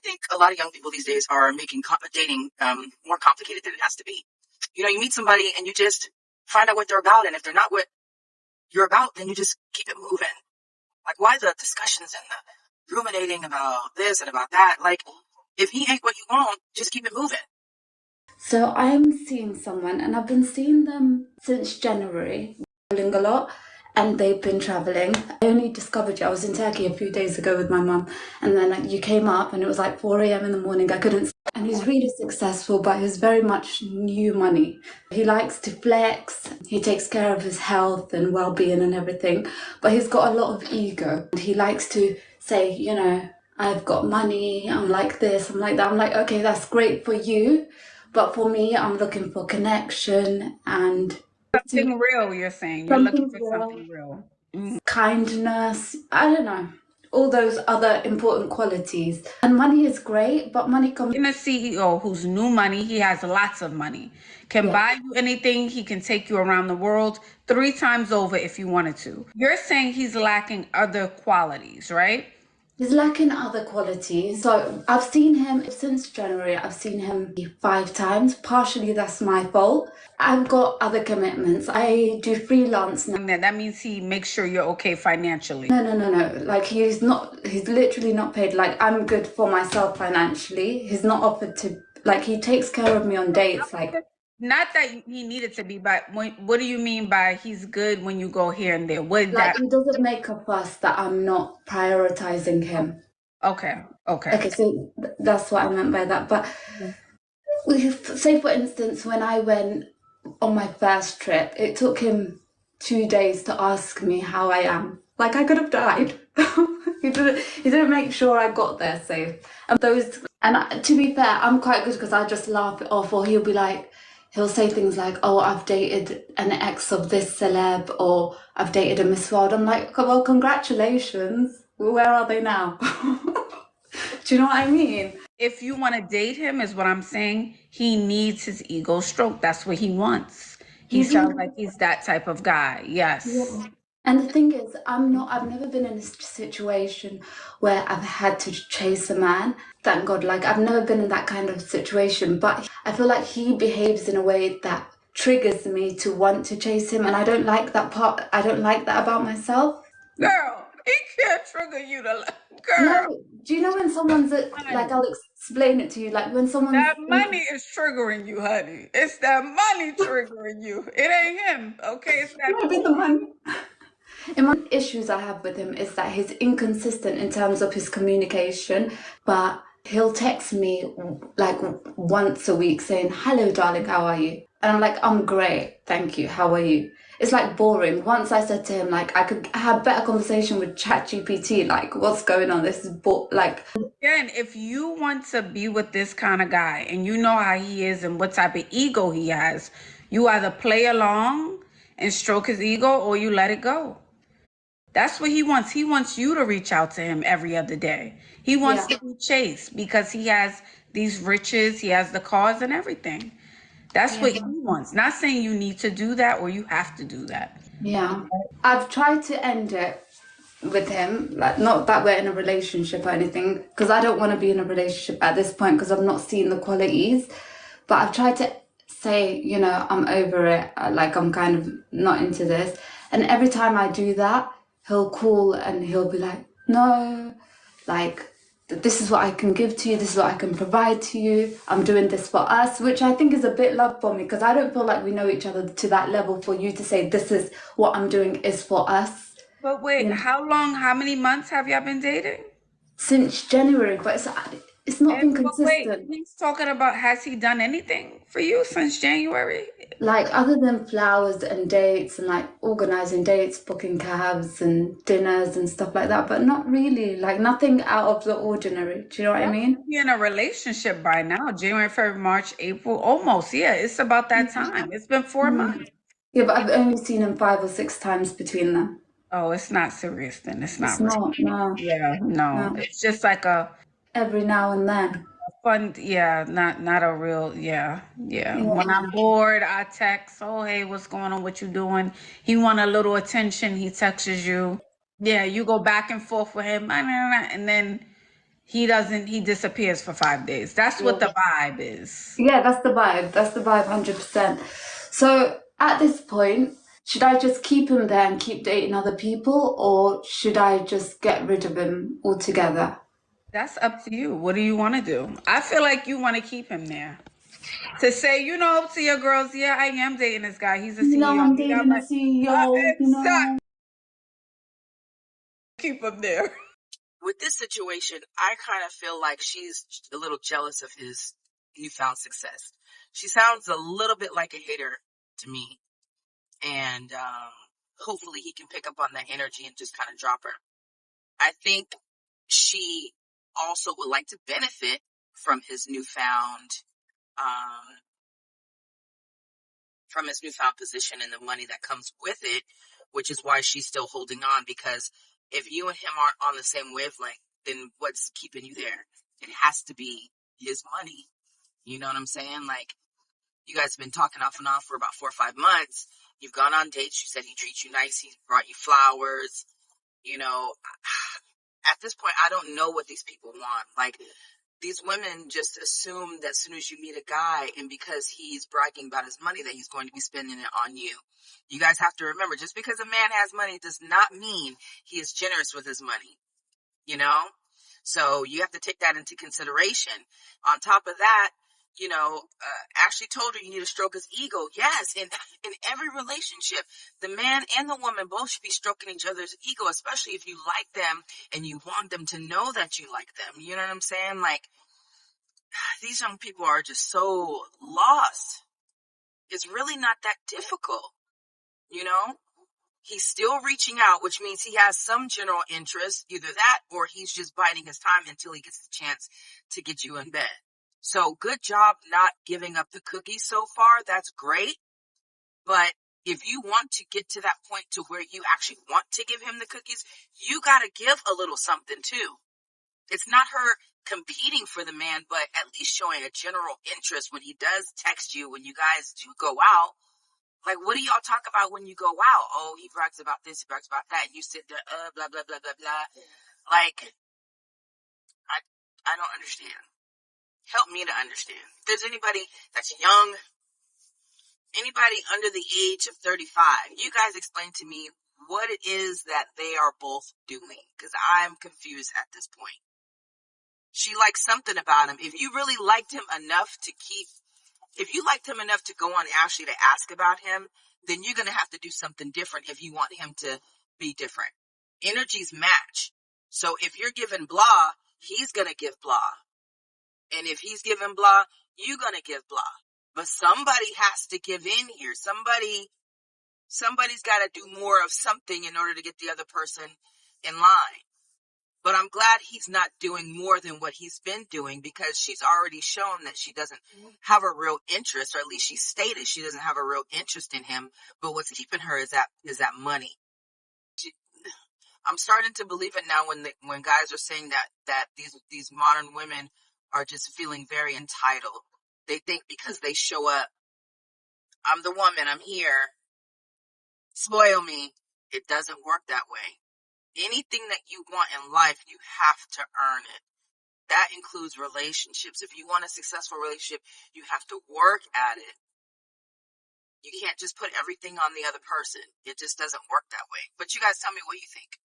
think a lot of young people these days are making dating more complicated than it has to be. You know, you meet somebody and you just find out what they're about, and if they're not what you're about, then you just keep it moving. Like, why the discussions and the ruminating about this and about that? Like, if he ain't what you want, just keep it moving. So I'm seeing someone, and I've been seeing them since January, traveling a lot, and they've been traveling. I only discovered you. I was in Turkey a few days ago with my mum, and then you came up, and it was like 4 a.m. in the morning. I couldn't. And he's really successful, but he's very much new money. He likes to flex. He takes care of his health and well-being and everything, but he's got a lot of ego. He likes to say, you know, I've got money. I'm like this. I'm like that. I'm like, okay, that's great for you. But for me, I'm looking for connection and something real, you're saying. You're looking for something real. kindness. I don't know. All those other important qualities. And money is great, but money comes... In a CEO who's new money, he has lots of money, can buy you anything, he can take you around the world 3 times over if you wanted to. You're saying he's lacking other qualities, right? He's lacking other qualities. So I've seen him since January. I've seen him 5 times. Partially that's my fault. I've got other commitments. I do freelance now. That means he makes sure you're okay financially. No. Like he's literally not paid. Like I'm good for myself financially. He's not offered to, like he takes care of me on dates. Like, not that he needed to be, but what do you mean by he's good when you go here and there? What like he doesn't make a fuss that I'm not prioritizing him. Okay. So that's what I meant by that. But say for instance, when I went on my first trip, it took him 2 days to ask me how I am. Like I could have died. He didn't make sure I got there safe. And to be fair, I'm quite good because I just laugh it off, or he'll say things like, oh, I've dated an ex of this celeb, or I've dated a Miss World. I'm like, well, congratulations. Where are they now? Do you know what I mean? If you want to date him, is what I'm saying, he needs his ego stroked. That's what he wants. He sounds like he's that type of guy. Yes. Yeah. And the thing is, I've never been in a situation where I've had to chase a man. Thank God, like I've never been in that kind of situation, but I feel like he behaves in a way that triggers me to want to chase him, and I don't like that part. I don't like that about myself. Girl, he can't trigger you to girl. No, do you know when someone's like, I'll explain it to you, like when someone... That money is triggering you, honey. It's that money triggering you. It ain't him, okay? It's that maybe the money. And one issues I have with him is that he's inconsistent in terms of his communication, but he'll text me like once a week saying, hello, darling, how are you? And I'm like, I'm great, thank you, how are you? It's like boring. Once I said to him, like, I could have better conversation with ChatGPT, like, what's going on? This is like... Again, if you want to be with this kind of guy and you know how he is and what type of ego he has, you either play along and stroke his ego or you let it go. That's what he wants. He wants you to reach out to him every other day. He wants to be chased because he has these riches, he has the cars and everything. That's what he wants. Not saying you need to do that or you have to do that. Yeah. I've tried to end it with him, like not that we're in a relationship or anything, because I don't want to be in a relationship at this point because I'm not seeing the qualities. But I've tried to say, you know, I'm over it, like I'm kind of not into this. And every time I do that, he'll call and he'll be like, no, like, this is what I can give to you, this is what I can provide to you, I'm doing this for us, which I think is a bit love for me, because I don't feel like we know each other to that level for you to say this is what I'm doing is for us. But wait, how many months have y'all been dating? Since January, but it's not been consistent. Wait, he's talking about, has he done anything for you since January? Like, other than flowers and dates and like organizing dates, booking cabs and dinners and stuff like that, but not really, like nothing out of the ordinary. Do you know what I mean? You're in a relationship by now, January, February, March, April, almost. Yeah, it's about that time. It's been 4 months. Yeah, but I've only seen him 5 or 6 times between them. Oh, it's not serious then. It's not. No. Yeah, no. It's just like a every now and then. Fun, not a real, yeah. When I'm bored, I text, oh, hey, what's going on? What you doing? He want a little attention. He texts you. Yeah, you go back and forth with him. And then he disappears for 5 days. That's what the vibe is. Yeah, that's the vibe. That's the vibe, 100%. So at this point, should I just keep him there and keep dating other people, or should I just get rid of him altogether? That's up to you. What do you want to do? I feel like you want to keep him there. To say, to your girls, yeah, I am dating this guy. He's a You know, CEO. I'm He got dating a my CEO, you exact. know. Keep him there. With this situation, I kind of feel like she's a little jealous of his newfound success. She sounds a little bit like a hater to me. And hopefully he can pick up on that energy and just kind of drop her. I think she also would like to benefit from his newfound um, position and the money that comes with it, which is why she's still holding on. Because if you and him aren't on the same wavelength, then what's keeping you there? It has to be his money. You know what I'm saying? Like, you guys have been talking off and on for about 4 or 5 months. You've gone on dates. You said he treats you nice. He brought you flowers. You know, at this point, I don't know what these people want. Like, these women just assume that as soon as you meet a guy, and because he's bragging about his money, that he's going to be spending it on you. You guys have to remember, just because a man has money does not mean he is generous with his money, you know? So you have to take that into consideration. On top of that, Ashley told her you need to stroke his ego. Yes, in every relationship, the man and the woman both should be stroking each other's ego, especially if you like them and you want them to know that you like them. You know what I'm saying? Like, these young people are just so lost. It's really not that difficult, you know? He's still reaching out, which means he has some general interest, either that or he's just biding his time until he gets the chance to get you in bed. So good job not giving up the cookies so far. That's great. But if you want to get to that point to where you actually want to give him the cookies, you got to give a little something too. It's not her competing for the man, but at least showing a general interest when he does text you, when you guys do go out. Like, what do y'all talk about when you go out? Oh, he brags about this, he brags about that. And you sit there, blah, blah, blah, blah, blah. Like, I don't understand. Help me to understand. If there's anybody that's young, anybody under the age of 35, you guys explain to me what it is that they are both doing. Because I'm confused at this point. She likes something about him. If you really liked him enough to go on Ashley to ask about him, then you're going to have to do something different if you want him to be different. Energies match. So if you're giving blah, he's going to give blah. And if he's giving blah, you're going to give blah. But somebody has to give in here. Somebody's got to do more of something in order to get the other person in line. But I'm glad he's not doing more than what he's been doing, because she's already shown that she doesn't have a real interest, or at least she stated she doesn't have a real interest in him. But what's keeping her is that money. I'm starting to believe it now when guys are saying that these modern women are just feeling very entitled. They think because they show up, I'm the woman, I'm here, spoil me. It doesn't work that way. Anything that you want in life, you have to earn it. That includes relationships. If you want a successful relationship, you have to work at it. You can't just put everything on the other person. It just doesn't work that way. But you guys tell me what you think.